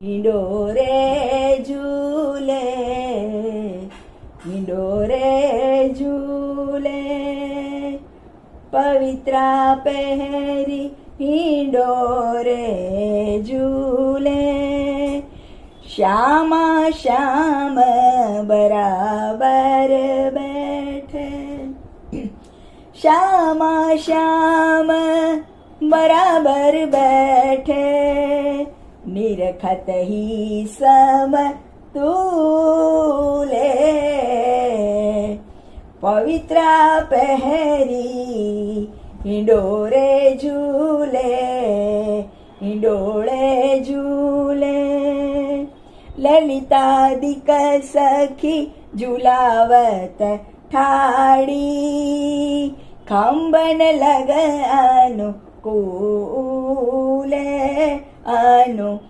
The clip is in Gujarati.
હિંડોરે ઝૂલે, હિંડોરે ઝૂલે, પવિત્રા પહેરી હિંડોરે ઝૂલે, શ્યામ શ્યામ બરાબર બેઠે, શ્યામ શ્યામ બરાબર બેઠે, નિરખત હી સમ તુલે, પવિત્રા પહેરી હિંડોરે ઝૂલે, હિંડોળે ઝૂલે, લલિતાદિક સખી ઝુલાવત ઠાડી, ખંબન લગ અનુકૂલે, અનુકૂલે.